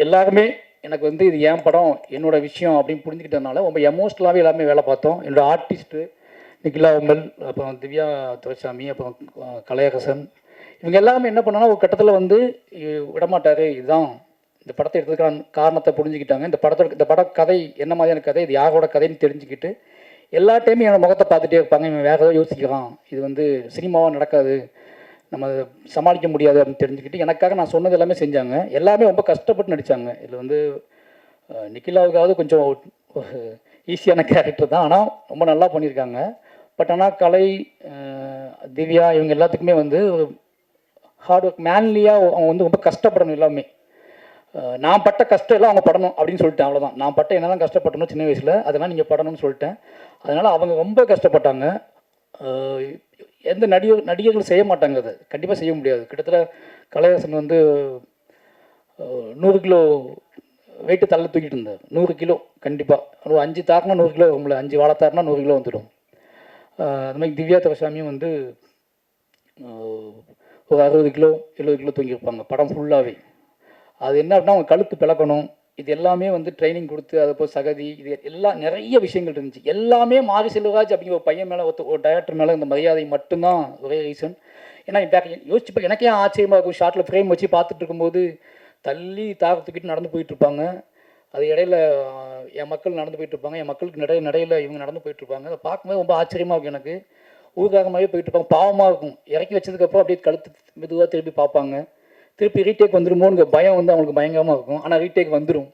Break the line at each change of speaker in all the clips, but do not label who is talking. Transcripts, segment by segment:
எல்லாருமே எனக்கு வந்து இது என் படம் என்னோடய விஷயம் அப்படின்னு புரிஞ்சுக்கிட்டதுனால ரொம்ப எமோஷ்னலாகவே எல்லாமே வேலை பார்த்தோம். என்னோடய ஆர்டிஸ்ட்டு நிகிலா உமல், அப்புறம் திவ்யா துரைசாமி, அப்புறம் கலையரசன், இவங்க எல்லாமே என்ன பண்ணாங்கன்னா ஒரு கட்டத்தில் வந்து விடமாட்டார். இதுதான் இந்த படத்தை எடுத்ததுக்கான காரணத்தை புரிஞ்சுக்கிட்டாங்க. இந்த பட கதை என்ன மாதிரியான கதை, இது யாரோட கதைன்னு தெரிஞ்சுக்கிட்டு எல்லா டைமும் என்னோடய முகத்தை பார்த்துட்டே இருப்பாங்க. இவன் வேறு ஏதாவது யோசிக்கிறான், இது வந்து சினிமாவாக நடக்காது, நம்ம சமாளிக்க முடியாது அப்படின்னு தெரிஞ்சுக்கிட்டு எனக்காக நான் சொன்னது எல்லாமே செஞ்சாங்க. எல்லாமே ரொம்ப கஷ்டப்பட்டு நடித்தாங்க. இதில் வந்து நிக்கிலாவுக்காவது கொஞ்சம் ஈஸியான கேரக்டர் தான், ஆனால் ரொம்ப நல்லா பண்ணியிருக்காங்க. பட் ஆனால் கலை, திவ்யா இவங்க எல்லாத்துக்குமே வந்து ஹார்ட் ஒர்க், மேன்லியாக அவங்க வந்து ரொம்ப கஷ்டப்படணும். எல்லாமே நான் பட்ட கஷ்டம் எல்லாம் அவங்க படணும் அப்படின்னு சொல்லிட்டேன். அவ்வளோதான். நான் பட்ட என்னெல்லாம் கஷ்டப்பட்டணும் சின்ன வயசில், அதெல்லாம் நீங்கள் படணும்னு சொல்லிட்டேன். அதனால் அவங்க ரொம்ப கஷ்டப்பட்டாங்க. எந்த நடிகர்கள் செய்ய மாட்டாங்க, அதை கண்டிப்பாக செய்ய முடியாது. கிட்டத்தட்ட கலையரசன் வந்து 100 கிலோ வெயிட்டு தள்ள தூக்கிட்டு இருந்தார். 100 கிலோ கண்டிப்பாக. ஒரு 5 தாக்குனா 100 கிலோ வரும்ல, 5 வாழை தாக்குனா 100 கிலோ வந்துடும். அது மாதிரி திவ்யா துரைசாமியும் வந்து ஒரு 60 கிலோ 70 கிலோ தூங்கியிருப்பாங்க படம் ஃபுல்லாகவே. அது என்ன அப்படின்னா அவங்க கழுத்து பிளக்கணும், இது எல்லாமே வந்து ட்ரைனிங் கொடுத்து அதை போய் சகதி, இது எல்லாம் நிறைய விஷயங்கள் இருந்துச்சு. எல்லாமே மாரி செல்வராஜ் அப்படிங்கிற ஒரு பையன் மேலே ஒரு டைரக்டர் மேலே இந்த மரியாதை மட்டும்தான் ஒரே ரீசன். ஏன்னா யோசிச்சு எனக்கே ஆச்சரியமாக இருக்கும். ஷார்ட்டில் ஃப்ரேம் வச்சு பார்த்துட்டு இருக்கும்போது தள்ளி தாக்கத்துக்கிட்டு நடந்து போயிட்டுருப்பாங்க. அது இடையில என் மக்கள் நடந்து போயிட்டுருப்பாங்க, என் மக்களுக்கு நடையில் இவங்க நடந்து போயிட்டுருப்பாங்க. அதை பார்க்கும்போது ரொம்ப ஆச்சரியமாக இருக்கும். எனக்கு ஊர்காரமாகவே போயிட்டுருப்பாங்க, பாவமாக இருக்கும். இறக்கி வச்சதுக்கப்புறம் அப்படியே கழுத்து மெதுவாக திருப்பி பார்ப்பாங்க. திருப்பி ரீடேக் வந்துடுமோன்னு பயம் வந்து அவங்களுக்கு பயங்கரமாக இருக்கும். ஆனால் ரீடேக் வந்துடும்,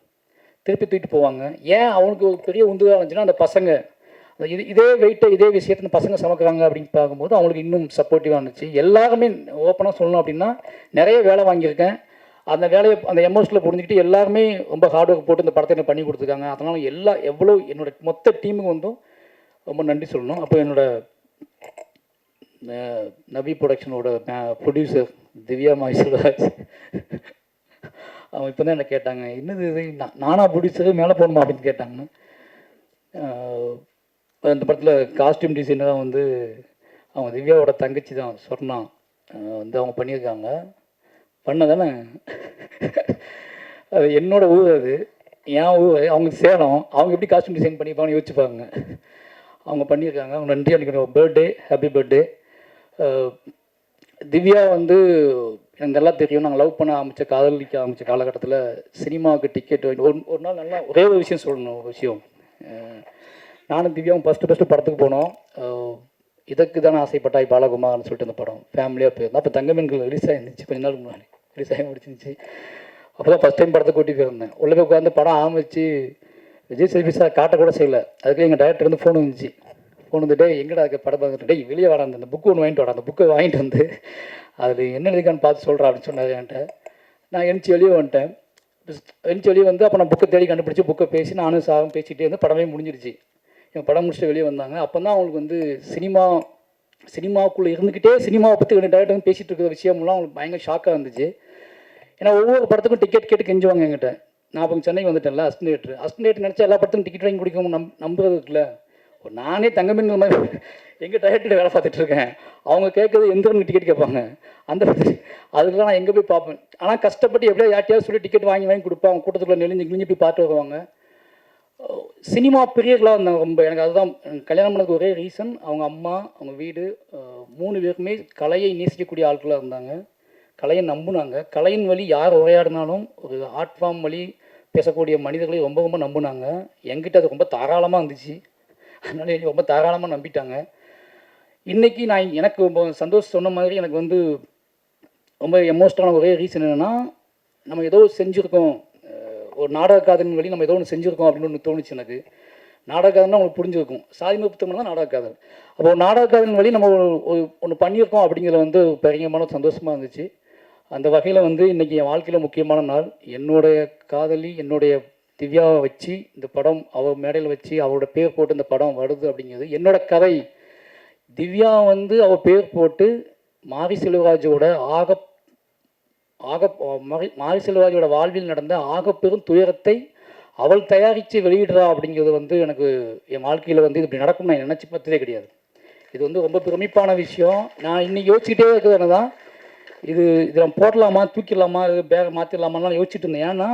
திருப்பி தூக்கிட்டு போவாங்க. ஏன் அவனுக்கு ஒரு பெரிய உந்துதாக இருந்துச்சுன்னா அந்த பசங்க இதே வெயிட்டை இதே விஷயத்தை பசங்க சமக்கிறாங்க அப்படின்னு பார்க்கும்போது அவங்களுக்கு இன்னும் சப்போர்ட்டிவாக இருந்துச்சு. எல்லாருமே ஓப்பனாக சொல்லணும் அப்படின்னா நிறைய வேலை வாங்கியிருக்கேன். அந்த வேலையை அந்த எமோஷனில் புரிஞ்சுக்கிட்டு எல்லாருமே ரொம்ப ஹார்ட் ஒர்க் போட்டு இந்த படத்தை எனக்கு பண்ணி கொடுத்துருக்காங்க. அதனால் எவ்வளோ என்னோடய மொத்த டீமுக்கு வந்தும் ரொம்ப நன்றி சொல்லணும். அப்போ என்னோடய நவி ப்ரொடக்ஷனோட ப்ரொடியூசர் திவ்யா செல்வராஜ், அவங்க இப்போ தான் என்ன கேட்டாங்க, என்னது இது நானா ப்ரொடியூசரு மேலே போகணுமா அப்படின்னு கேட்டாங்க. அந்த படத்தில் காஸ்டியூம் டிசைனராக வந்து அவங்க திவ்யாவோட தங்கச்சி தான் சொர்ணா வந்து அவங்க பண்ணியிருக்காங்க. பண்ணதானே அது என்னோடய ஊர், அது என் ஊர், அவங்க சேலம். அவங்க எப்படி காஸ்டியூம் டிசைன் பண்ணியிருப்பாங்கன்னு யோசிச்சுப்பாங்க. அவங்க பண்ணியிருக்காங்க. அவங்க நன்றி. அன்றைக்கி பர்த்டே, ஹாப்பி பர்த்டே. திவ்யா வந்து எனக்கு நல்லா தெரியும். நாங்கள் லவ் பண்ண காதலிக்க ஆரம்பித்த காலகட்டத்தில் சினிமாவுக்கு டிக்கெட் ஒரு நாள் நல்லா ஒரே ஒரு விஷயம் சொல்லணும். ஒரு விஷயம், நானும் திவ்யாவும் ஃபஸ்ட்டு படத்துக்கு போனோம். இதற்கு தானே ஆசைப்பட்டாய் பாலகுமார்னு சொல்லிட்டு அந்த படம் ஃபேமிலியாக போயிருந்தோம். அப்போ தங்கமீன்கள் ரிலீஸ் ஆகிருந்துச்சு, கொஞ்ச நாள் முன்னாடி ரிலீஸ் ஆகி முடிச்சிருந்துச்சு. அப்போ தான் ஃபஸ்ட் டைம் படத்தை கூட்டி போயிருந்தேன். உள்ளே போய் உட்காந்து படம் ஆரம்பிச்சு விஜய் சேதுபதி சார் காட்டக்கூட செய்யலை. அதுக்கு எங்கள் டைரக்டர் வந்து ஃபோன் வந்துச்சு. ஃபோன் வந்துட்டு எங்கடா இருக்க படம் பார்த்துட்டு, வெளியே வாடா, அந்த புக்கு ஒன்று வாங்கிட்டு வாடா, அந்த புக்கை வாங்கிட்டு வந்து அதில் என்ன எழுதிக்கான்னு பார்த்து சொல்கிறா அப்படின்னு சொன்னார் என்கிட்ட. நான் எழுந்துச்சி வெளியே வந்துட்டேன். எழுந்துச்சி வெளியே வந்து அப்போ நான் புக்கை தேடி கண்டுபிடிச்சி புக்கை பேசி நானும் சாரும் பேசிகிட்டே வந்து படமே முடிஞ்சிருச்சு. என் படம் முடிச்சுட்டு வெளியே வந்தாங்க. அப்போ தான் அவங்களுக்கு வந்து சினிமாவுக்குள்ளே இருந்துக்கிட்டே சினிமாவை பற்றி டைரக்டர் வந்து பேசிகிட்டு இருக்கிற விஷயம்லாம் அவங்களுக்கு பயங்கர ஷாக்காக இருந்துச்சு. ஏன்னா ஒவ்வொரு படத்துக்கும் டிக்கெட் கேட்டு கெஞ்சுவாங்க என்கிட்ட. நான் இப்போ சென்னைக்கு வந்துட்டேன்ல, அஸ்டேட் நினச்சா எல்லா படத்துக்கும் டிக்கெட் வாங்கி குடிக்கணும் நம்புறது இருக்குல்ல. நானே தங்கமீன் மாதிரி எங்கள் டைரக்டர் வேலை பார்த்துட்ருக்கேன். அவங்க கேட்குறது எந்த டிக்கெட் கேட்பாங்க. அதுக்கெல்லாம் நான் எங்கே போய் பார்ப்பேன். ஆனால் கஷ்டப்பட்டு எப்படியா யார்ட்டையாவது சொல்லி டிக்கெட் வாங்கி கொடுப்பேன். அவங்க கூட்டத்துக்குள்ளே நெளிஞ்சு போய் பார்த்து வருவாங்க. சினிமா பிரியர்களாக இருந்தாங்க ரொம்ப. எனக்கு அதுதான் கல்யாணம் பண்ணதுக்கு ஒரே ரீசன், அவங்க அம்மா, அவங்க வீடு, 3 பேருக்குமே கலையை நேசிக்கக்கூடிய ஆட்களாக இருந்தாங்க. கலையை நம்புனாங்க. கலையின் வழி யார் உரையாடினாலும் ஒரு ஆர்ட் ஃபார்ம் வழி பேசக்கூடிய மனிதர்களை ரொம்ப ரொம்ப நம்புனாங்க. என்கிட்ட அது ரொம்ப தாராளமாக இருந்துச்சு. அதனால எனக்கு ரொம்ப தாராளமாக நம்பிட்டாங்க. இன்றைக்கி எனக்கு ரொம்ப சந்தோஷம். சொன்ன மாதிரி எனக்கு வந்து ரொம்ப எமோஷ்னலான ஒரே ரீசன் என்னென்னா, நம்ம ஏதோ செஞ்சுருக்கோம், ஒரு நாடக காதலின் வழி நம்ம ஏதோ ஒன்று செஞ்சுருக்கோம் அப்படின்னு ஒன்று தோணுச்சு எனக்கு. நாடக காதல்னா உங்களுக்கு புரிஞ்சுருக்கும், சாதிமை புத்தகம் தான் நாடக காதல். அப்போ நாடக காதலின் வழி நம்ம ஒன்று பண்ணியிருக்கோம் அப்படிங்கிறது வந்து பயங்கரமான சந்தோஷமாக இருந்துச்சு. அந்த வகையில் வந்து இன்றைக்கி என் வாழ்க்கையில் முக்கியமான நாள். என்னுடைய காதலி, என்னுடைய திவ்யாவை வச்சு இந்த படம் அவள் மேடையில் வச்சு அவளோட பேர் போட்டு இந்த படம் வருது அப்படிங்கிறது என்னோட கதை. திவ்யா வந்து அவள் பேர் போட்டு மாரி செல்வராஜோட மாரி செல்வராஜோட வாழ்வில் நடந்த ஆகப்பெரும் துயரத்தை அவள் தயாரித்து வெளியிடுறா அப்படிங்கிறது வந்து எனக்கு என் வாழ்க்கையில் வந்து இப்படி நடக்கும் நான் நினச்சி பார்த்ததே கிடையாது. இது வந்து ரொம்ப பிரமிப்பான விஷயம். நான் இன்னைக்கு யோசிச்சுட்டே இருக்கிறது என்னதான், இது நம்ம போடலாமா, தூக்கிடலாமா, பேக மாற்றிடலாமான்னு யோசிச்சுட்டு இருந்தேன். ஏன்னா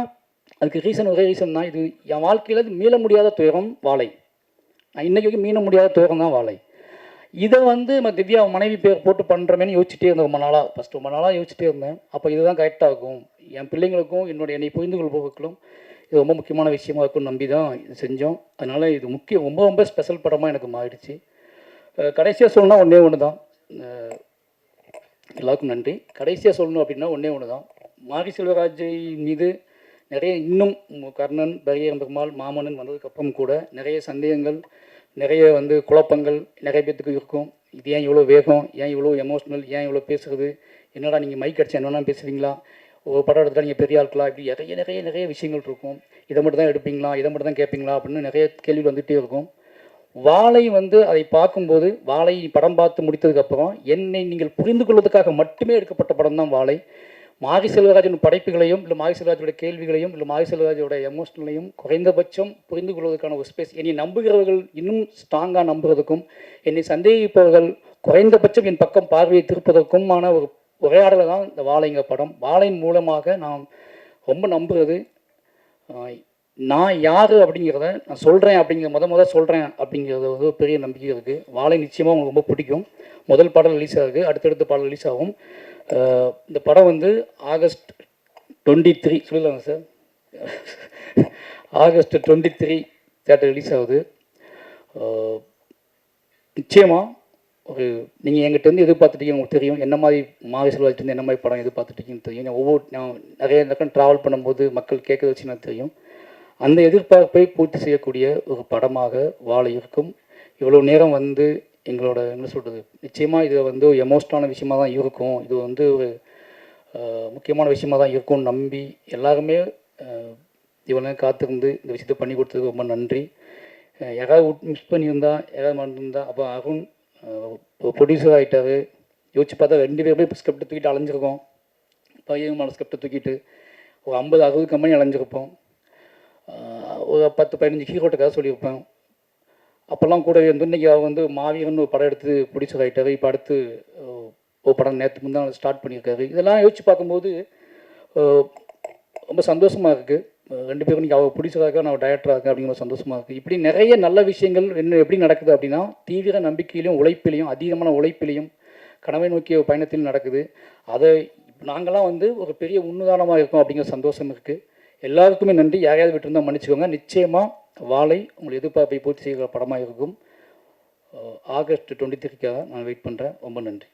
அதுக்கு ஒரே ரீசன் தான். இது என் வாழ்க்கையில் மீள முடியாத துயரம் வாழை. நான் இன்றைக்கி வரைக்கும் மீள முடியாத துயரம் தான் வாழை. இதை வந்து நம்ம திவ்யா மனைவி பேர் போட்டு பண்ணுறமேனு யோசிச்சுட்டே இருந்தேன் ரொம்ப நாளாக யோசிச்சுட்டே இருந்தேன். அப்போ இதுதான் கரெக்டாக இருக்கும், என் பிள்ளைங்களுக்கும் என்னை புரிந்து கொள்பவர்களும் இது ரொம்ப முக்கியமான விஷயமா இருக்கும்னு நம்பி தான் இது செஞ்சோம். அதனால் இது ரொம்ப ரொம்ப ஸ்பெஷல் படமாக எனக்கு மாறிடுச்சு. கடைசியாக சொல்லணும்னா ஒன்று தான், எல்லாருக்கும் நன்றி. கடைசியாக சொல்லணும் அப்படின்னா ஒன்று தான், மாரி செல்வராஜை மீது நிறைய இன்னும் கர்ணன், பரியேறும் பெருமாள், மாமன்னன் வந்ததுக்கப்புறம் கூட நிறைய சந்தேகங்கள், நிறைய குழப்பங்கள் நிறைய பேத்துக்கு இருக்கும். இது ஏன் இவ்வளோ வேகம், ஏன் இவ்வளோ எமோஷ்னல், ஏன் இவ்வளோ பேசுகிறது, என்னடா நீங்கள் மைக் அடிச்சு என்னென்னா பேசுவீங்களா, ஒரு படம் எடுத்தால் நீங்கள் பெரிய ஆட்களா, இப்படி நிறைய விஷயங்கள் இருக்கும். இதை மட்டும் தான் எடுப்பீங்களா, இதை மட்டும் தான் கேட்பீங்களா அப்படின்னு நிறைய கேள்விகள் வந்துகிட்டே இருக்கும். வாழை அதை பார்க்கும்போது, வாழை படம் பார்த்து முடித்ததுக்கப்புறம் என்னை நீங்கள் புரிந்து கொள்வதற்காக மட்டுமே எடுக்கப்பட்ட படம் தான் வாழை. மாரி செல்வராஜன் படைப்புகளையும் இல்லை மாரி செல்வராஜோட கேள்விகளையும் இல்லை மாரி செல்வராஜோட எமோஷனலையும் குறைந்தபட்சம் புரிந்து கொள்வதற்கான ஒரு ஸ்பேஸ், என்னை நம்புகிறவர்கள் இன்னும் ஸ்ட்ராங்காக நம்புறதுக்கும், என்னை சந்தேகிப்பவர்கள் குறைந்தபட்சம் என் பக்கம் பார்வையை திருப்பதற்குமான ஒரு உரையாடலை தான் இந்த வாழைங்க படம். வாழையின் மூலமாக நான் ரொம்ப நம்புகிறது, நான் யார் அப்படிங்கிறத நான் சொல்கிறேன், அப்படிங்கிற சொல்கிறேன் அப்படிங்கிறது ஒரு பெரிய நம்பிக்கை இருக்குது. வாழை நிச்சயமாக உங்களுக்கு ரொம்ப பிடிக்கும். முதல் பாடல் ரிலீஸ் ஆகுது, அடுத்தடுத்த பாடல் ரிலீஸ் ஆகும். இந்த படம் ஆகஸ்ட் 23 சொல்லலாங்க சார், ஆகஸ்ட் 23 தேட்டர் ரிலீஸ் ஆகுது. நிச்சயமாக நீங்கள் எங்கிட்ட எதிர்பார்த்துட்டீங்க, உங்களுக்கு தெரியும் என்ன மாதிரி மாரி செல்வராஜ் என்ன மாதிரி படம் எதிர்பார்த்துட்டீங்கன்னு தெரியும். நான் நிறைய நேரம் ட்ராவல் பண்ணும்போது மக்கள் கேட்குறத வச்சு எனக்கு தெரியும். அந்த எதிர்பார்ப்பை பூர்த்தி செய்யக்கூடிய ஒரு படமாக வாழை இருக்கும். இவ்வளோ நேரம் எங்களோட என்ன சொல்கிறது, நிச்சயமாக இது ஒரு எமோஷனலான விஷயமாக தான் இருக்கும், இது ஒரு முக்கியமான விஷயமாக தான் இருக்கும்னு நம்பி எல்லாருமே இவ்வளோ நேரம் காத்திருந்து இந்த விஷயத்தை பண்ணி கொடுத்ததுக்கு ரொம்ப நன்றி. யாராவது மிஸ் பண்ணியிருந்தா, யாராவது மறந்துருந்தா, அப்போ அருண் ப்ரொடியூசர் ஆகிட்டார். யோசிச்சு பார்த்தா 2 பேருமே இப்போ ஸ்கிரிப்டை தூக்கிட்டு அலைஞ்சிருக்கோம். பையன் ஸ்கிரிப்டை தூக்கிட்டு ஒரு 50-60 கம்பெனி அலைஞ்சிருப்போம். ஒரு 10-15 ஹீரோட்டுக்காக சொல்லியிருப்பேன். அப்போல்லாம் கூடவே இன்றைக்கி அவர் மாவீரன் ஒரு படம் எடுத்து ப்ரொடியூசர் ஆகிட்டார். இப்போ அடுத்து ஒரு படம் நேற்று முந்தான் ஸ்டார்ட் பண்ணியிருக்காரு. இதெல்லாம் யோசிச்சு பார்க்கும்போது ரொம்ப சந்தோஷமாக இருக்குது. 2 பேரும் இன்றைக்கி அவர் ப்ரொடியூசராக இருக்கா, நான் டைரக்டராக இருக்கேன் அப்படிங்கிற சந்தோஷமாக இருக்குது. இப்படி நிறைய நல்ல விஷயங்கள் எப்படி நடக்குது அப்படின்னா, தீவிர நம்பிக்கையிலையும் உழைப்பிலையும், அதிகமான உழைப்பிலையும், கனவை நோக்கிய பயணத்திலும் நடக்குது. அதை நாங்கள்லாம் ஒரு பெரிய உன்னுதாரணமாக இருக்கும் அப்படிங்கிற சந்தோஷம் இருக்குது. எல்லாருக்குமே நன்றி. யாரையாவது விட்டுருந்தால் மன்னிச்சுக்கோங்க. நிச்சயமாக வாழை உங்கள் எதிர்பார்ப்பை பூர்த்தி செய்கிற படமாக இருக்கும். ஆகஸ்ட் 23க்காக நான் வெயிட் பண்ணுறேன். ரொம்ப நன்றி.